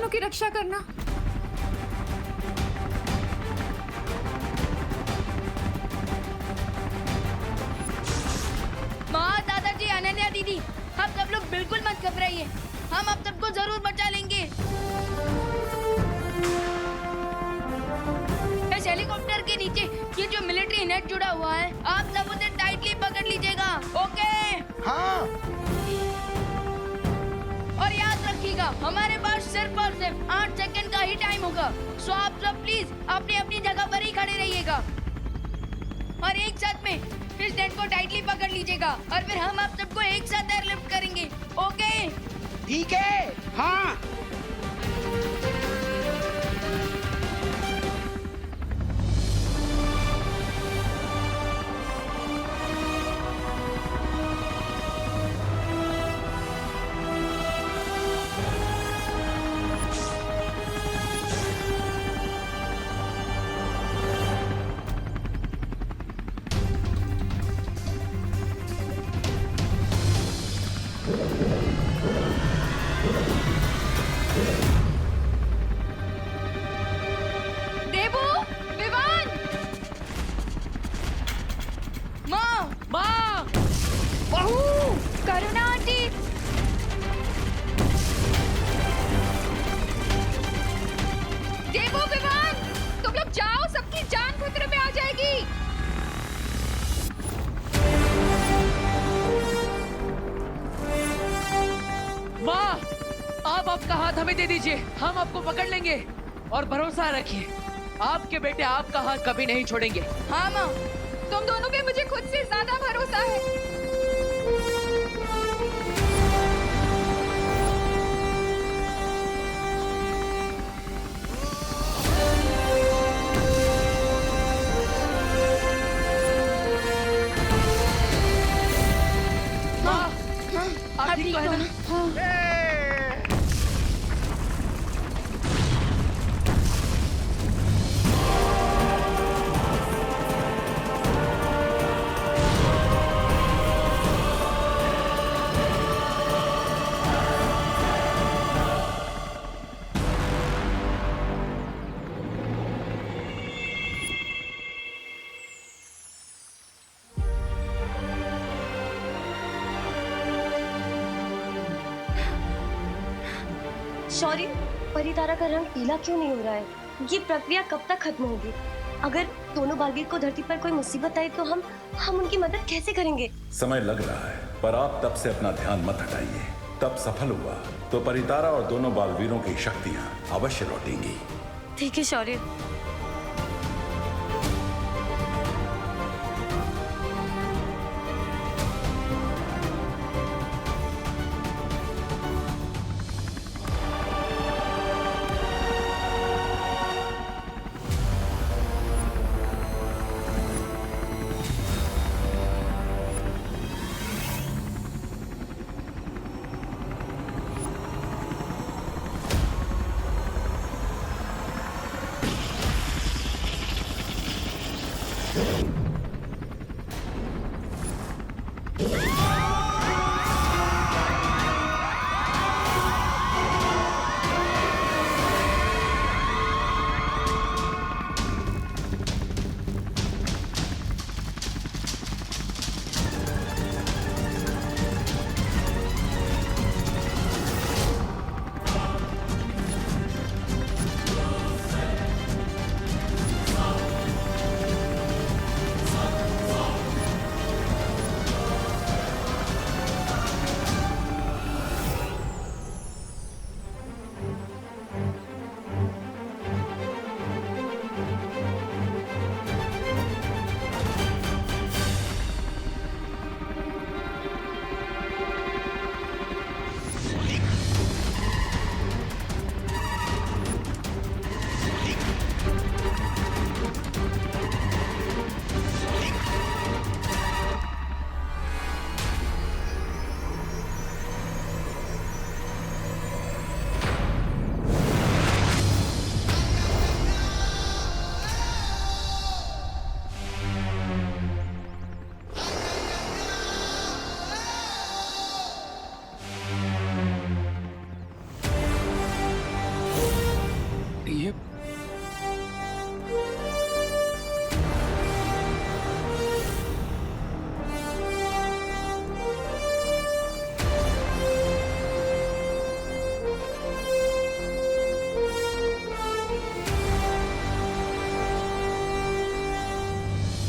दोनों की रक्षा करना। माँ, दादाजी, अनन्या दीदी, आप सब लोग बिल्कुल मत घबराइए, हम आप सबको जरूर बचा लेंगे। इस हेलीकॉप्टर के नीचे ये जो मिलिट्री नेट जुड़ा हुआ है, आप सब उसे टाइटली पकड़ लीजिएगा, ओके? हाँ। और याद रखिएगा, हमारे पास सिर्फ और सिर्फ 8 सेकंड का ही टाइम होगा, सो आप सब प्लीज अपनी अपनी जगह पर ही खड़े रहिएगा और एक साथ में इस नेट को टाइटली पकड़ लीजिएगा और फिर हम आप सबको एक साथ एयरलिफ्ट करेंगे, ओके? ठीक है। हाँ। देवू, विवान, माँ, माँ, बहू, करुणा आंटी, देवू, विवान, तुम लोग जाओ, सबकी जान खतरे में आ जाएगी। माँ, आप आपका हाथ हमें दे दीजिए, हम आपको पकड़ लेंगे और भरोसा रखिए, आपके बेटे आपका हाथ कभी नहीं छोड़ेंगे। हाँ माँ। तुम दोनों पे मुझे खुद से ज्यादा भरोसा है। माँ, आप ठीक तो है ना? शौर्य, परितारा का रंग पीला क्यों नहीं हो रहा है? ये प्रक्रिया कब तक खत्म होगी? अगर दोनों बालवीर को धरती पर कोई मुसीबत आई तो हम उनकी मदद कैसे करेंगे? समय लग रहा है, पर आप तब से अपना ध्यान मत हटाइए। तब सफल हुआ तो परितारा और दोनों बालवीरों की शक्तियां अवश्य लौटेंगी। ठीक है शौर्य।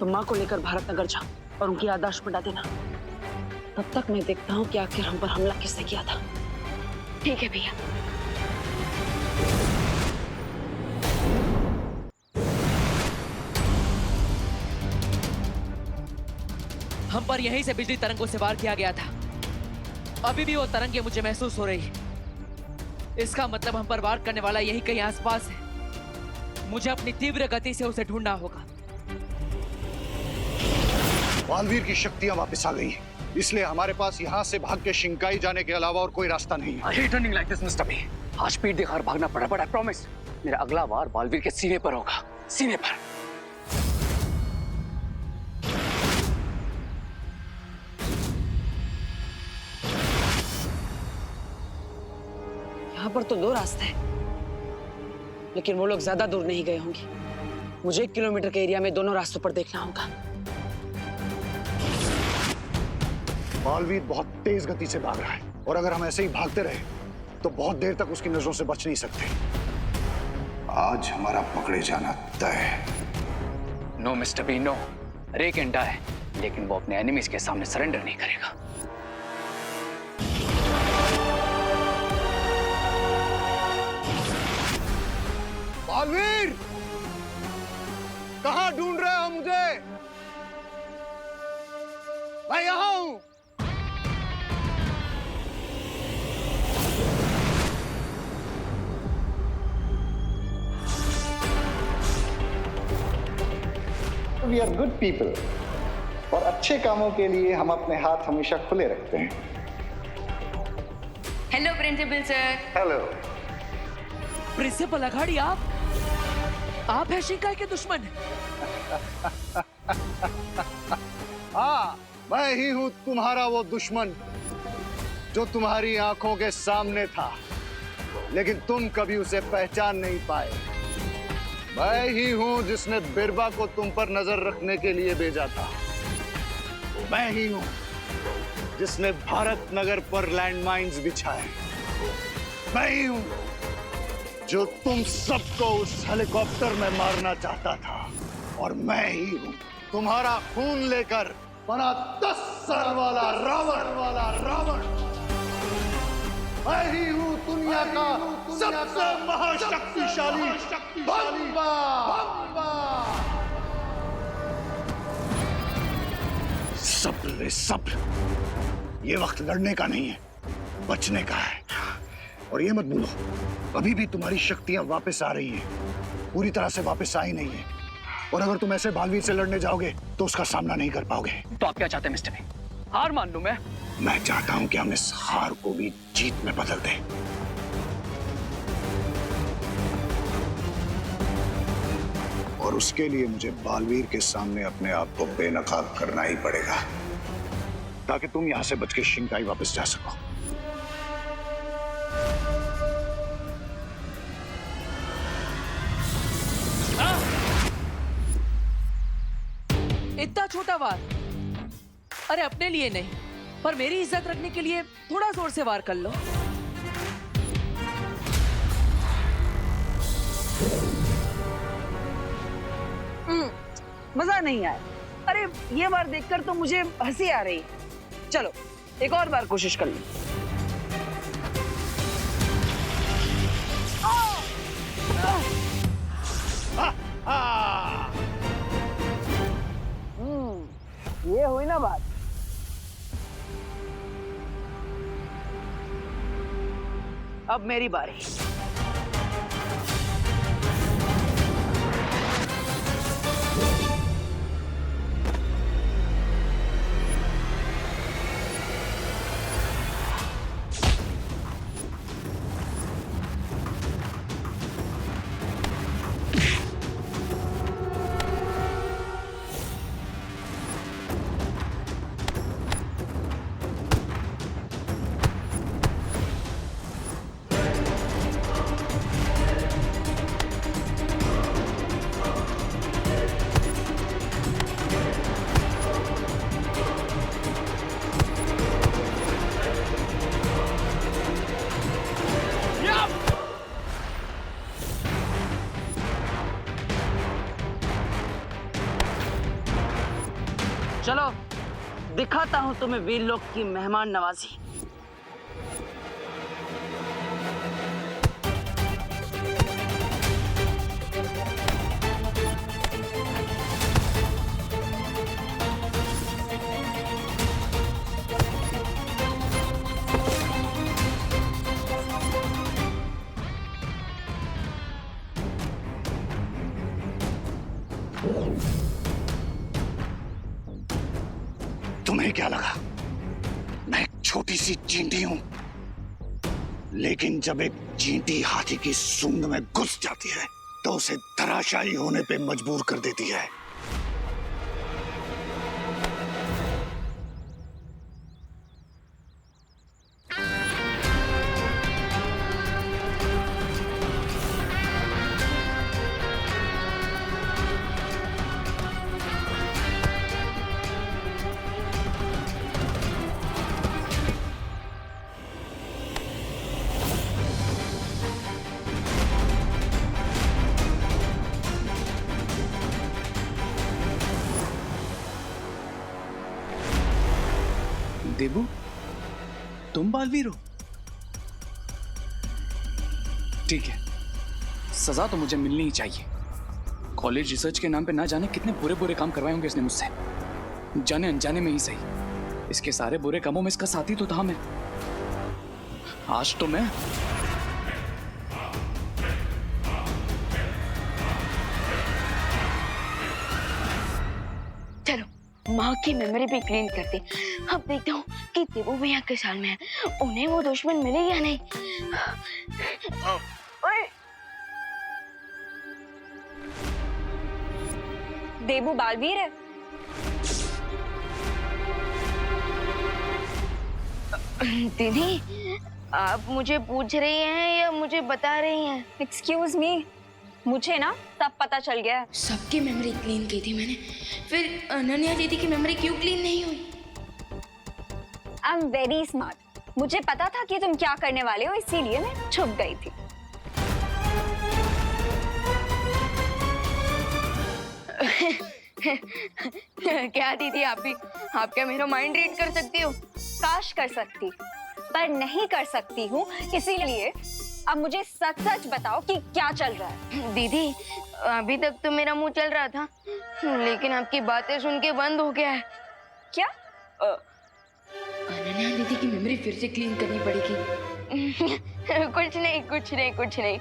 तो माँ को लेकर भारत नगर जाओ और उनकी याददाश्त मिटा देना। तब तक मैं देखता हूँ कि आखिर हम पर हमला किसने किया था। ठीक है भैया। हम पर यहीं से बिजली तरंगों से वार किया गया था। अभी भी वो तरंगे मुझे महसूस हो रही है। इसका मतलब हम पर वार करने वाला यहीं कहीं आसपास है। मुझे अपनी तीव्र गति से उसे ढूंढना होगा। बालवीर की शक्तियां वापस आ गई हैं, इसलिए हमारे पास यहाँ से भाग के शिंकाई जाने के अलावा और कोई रास्ता नहीं है। I hate running like this, Mr. B. आज पीठ दिखाकर भागना पड़ा, but I promise, मेरा अगला वार बालवीर के सीने पर होगा, सीने पर। यहाँ पर तो 2 रास्ते हैं, लेकिन वो लोग ज्यादा दूर नहीं गए होंगे। मुझे 1 किलोमीटर के एरिया में दोनों रास्तों पर देखना होगा। बालवीर बहुत तेज गति से भाग रहा है और अगर हम ऐसे ही भागते रहे तो बहुत देर तक उसकी नजरों से बच नहीं सकते। आज हमारा पकड़े जाना तय है। No, Mr. B, no. रे कैन डाई, लेकिन वो अपने एनिमीज के सामने सरेंडर नहीं करेगा। बालवीर, कहाँ ढूंढ रहे हो मुझे? मैं यहाँ हूँ। We are good people. और अच्छे कामों के लिए हम अपने हाथ हमेशा खुले रखते हैं। Hello principal sir. Hello. Principal Aghadi, आप हैं शिंकाई के दुश्मन। हाँ, मैं ही हूँ तुम्हारा वो दुश्मन जो तुम्हारी आंखों के सामने था, लेकिन तुम कभी उसे पहचान नहीं पाए। मैं ही हूँ जिसने बिरबा को तुम पर नजर रखने के लिए भेजा था। मैं ही हूँ जिसने भारत नगर पर लैंडमाइंस बिछाए। मैं ही हूँ जो तुम सबको उस हेलीकॉप्टर में मारना चाहता था। और मैं ही हूँ तुम्हारा खून लेकर बना 10 सर वाला रावण। मैं ही हूँ दुनिया का सबसे महाशक्तिशाली बम्बा। सब्र। ये वक्त लड़ने का नहीं है, बचने का है। और ये मत भूलो, अभी भी तुम्हारी शक्तियां वापस आ रही हैं, पूरी तरह से वापस आई नहीं है। और अगर तुम ऐसे बालवीर से लड़ने जाओगे तो उसका सामना नहीं कर पाओगे। तो आप क्या चाहते हैं मिस्टर बी? हार मान लूं मैं? मैं चाहता हूं कि हम इस हार को भी जीत में बदल दें। और उसके लिए मुझे बालवीर के सामने अपने आप को बेनकाब करना ही पड़ेगा, ताकि तुम यहां से बच के शिंकाई वापस जा सको। इतना छोटा वार? अरे अपने लिए नहीं, पर मेरी इज्जत रखने के लिए थोड़ा जोर से वार कर लो। मजा नहीं आया। अरे ये बार देखकर तो मुझे हंसी आ रही है। चलो एक और बार कोशिश कर लो। ये हुई ना बात। अब मेरी बारी। दिखाता हूँ तुम्हें वीर लोग की मेहमान नवाजी। तुम्हें क्या लगा मैं एक छोटी सी चींटी हूं? लेकिन जब एक चींटी हाथी की सूंड में घुस जाती है तो उसे धराशायी होने पे मजबूर कर देती है। देबू, तुम बालवीर हो? ठीक है, सजा तो मुझे मिलनी ही चाहिए। कॉलेज रिसर्च के नाम पे ना जाने कितने बुरे बुरे काम करवाए होंगे इसने मुझसे, जाने अनजाने में ही सही। इसके सारे बुरे कामों में इसका साथी तो था मैं। आज तो मैं चलो माँ की मेमोरी भी क्लीन करते। अब देखता हूँ कि देवू भैया किस हाल में है, उन्हें वो दुश्मन मिले या नहीं। देबू बालवीर है। दीदी, आप मुझे पूछ रही हैं या मुझे बता रही हैं? एक्सक्यूज मी, मुझे ना सब पता चल गया। सबकी मेमोरी क्लीन की थी मैंने, फिर अनन्या दीदी की मेमोरी क्यों क्लीन नहीं हुई? आई एम वेरी स्मार्ट, मुझे पता था कि तुम क्या करने वाले हो, इसीलिए मैं छुप गई थी। क्या दीदी, आप क्या मेरा माइंड रीड कर सकती हो? काश कर सकती, पर नहीं कर सकती हूँ, इसीलिए अब मुझे सच सच बताओ कि क्या चल रहा है। दीदी, अभी तक तो मेरा मुंह चल रहा था, लेकिन आपकी बातें सुन के बंद हो गया है। क्या? अनन्या दीदी की मेमोरी फिर से क्लीन करनी पड़ेगी। कुछ नहीं, कुछ नहीं, कुछ नहीं।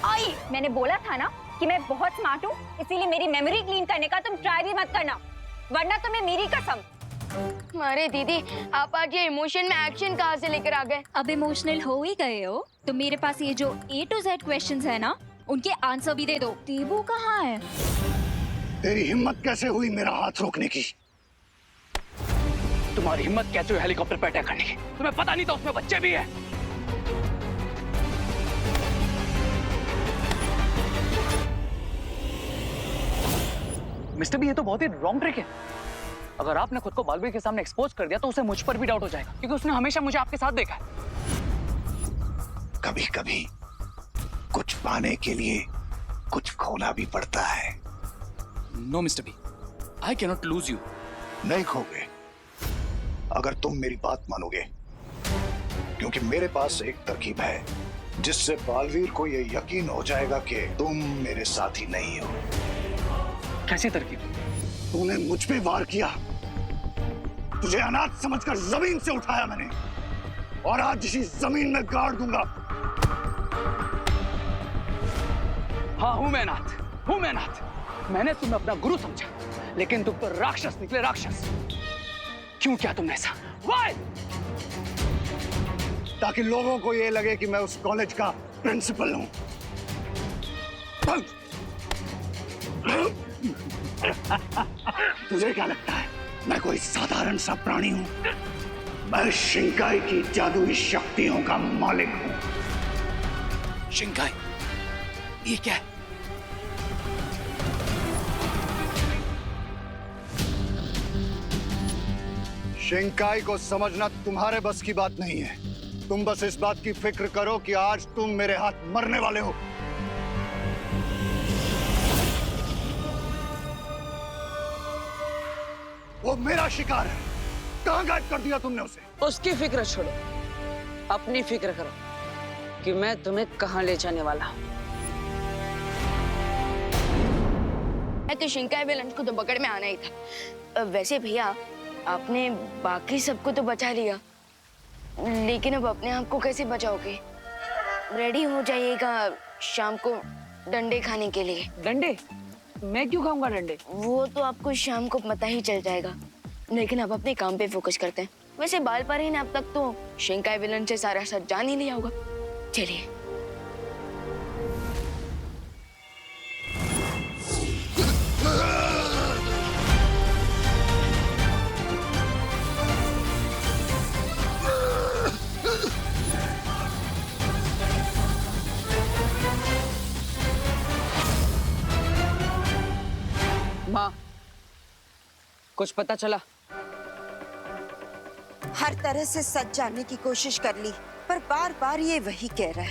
आई, मैंने बोला था ना कि मैं बहुत स्मार्ट हूँ, इसीलिए मेरी मेमोरी क्लीन करने का तुम ट्राई भी मत करना, वरना तुम्हें मेरी कसम। अरे दीदी, आप आज ये इमोशन में एक्शन कहाँ से लेकर आ गए? अब इमोशनल हो ही गए हो तो मेरे पास ये जो A to Z क्वेश्चंस है ना, उनके आंसर भी दे दो। देबू कहाँ है? तेरी हिम्मत कैसे हुई मेरा हाथ रोकने की? तुम्हारी हिम्मत कैसे हुई हेलीकॉप्टर पे अटैक करने की? तुम्हें पता नहीं था उसमें बच्चे भी हैं? मिस्टर बी, ये तो बहुत ही रॉन्ग ट्रिक है। अगर आपने खुद को बालवीर के सामने एक्सपोज कर दिया तो उसे मुझ पर भी डाउट हो जाएगा, क्योंकि उसने हमेशा मुझे आपके साथ देखा है। कभी कभी कुछ पाने के लिए कुछ खोना भी पड़ता है। No mister B, I can not lose you. नहीं खोगे अगर तुम मेरी बात मानोगे, क्योंकि मेरे पास एक तरकीब है जिससे बालवीर को यह यकीन हो जाएगा कि तुम मेरे साथी नहीं हो। कैसी तरकीब? तूने मुझ पे वार किया, तुझे अनाथ समझकर जमीन से उठाया मैंने, और आज इसी जमीन में गाड़ दूंगा। हाँ, हूं मैं अनाथ। मैंने तुम्हें अपना गुरु समझा, लेकिन तुम तो राक्षस निकले, राक्षस। क्यों किया तुमने ऐसा? Why? ताकि लोगों को ये लगे कि मैं उस कॉलेज का प्रिंसिपल हूं। तुझे क्या लगता है मैं कोई साधारण सा प्राणी हूं? मैं शिंकाई की जादुई शक्तियों का मालिक हूं। शिंकाई? ये क्या है? शिंकाई को समझना तुम्हारे बस की बात नहीं है। तुम बस इस बात की फिक्र करो कि आज तुम मेरे हाथ मरने वाले हो। वो मेरा शिकार है। कहाँ गायब कर दिया तुमने उसे? उसकी फिक्र छोड़ो, अपनी फिक्र करो कि मैं तुम्हें कहाँ ले जाने वाला हूँ। मैं तो शिंकाई विलन को तो पकड़ में आना ही था। वैसे भैया, आपने बाकी सबको तो बचा लिया, लेकिन अब अपने आप को कैसे बचाओगे? रेडी हो जाइएगा शाम को डंडे खाने के लिए। डंडे? मैं क्यों खाऊंगा डंडे? वो तो आपको शाम को पता ही चल जाएगा, लेकिन अब अपने काम पे फोकस करते हैं। वैसे बाल पर ही ने अब तक तो शिंकाई विलन से सारा सच जान ही लिया होगा। चलिए। माँ, कुछ पता चला? हर तरह से सच जानने की कोशिश कर ली, पर बार बार ये वही कह रहा है।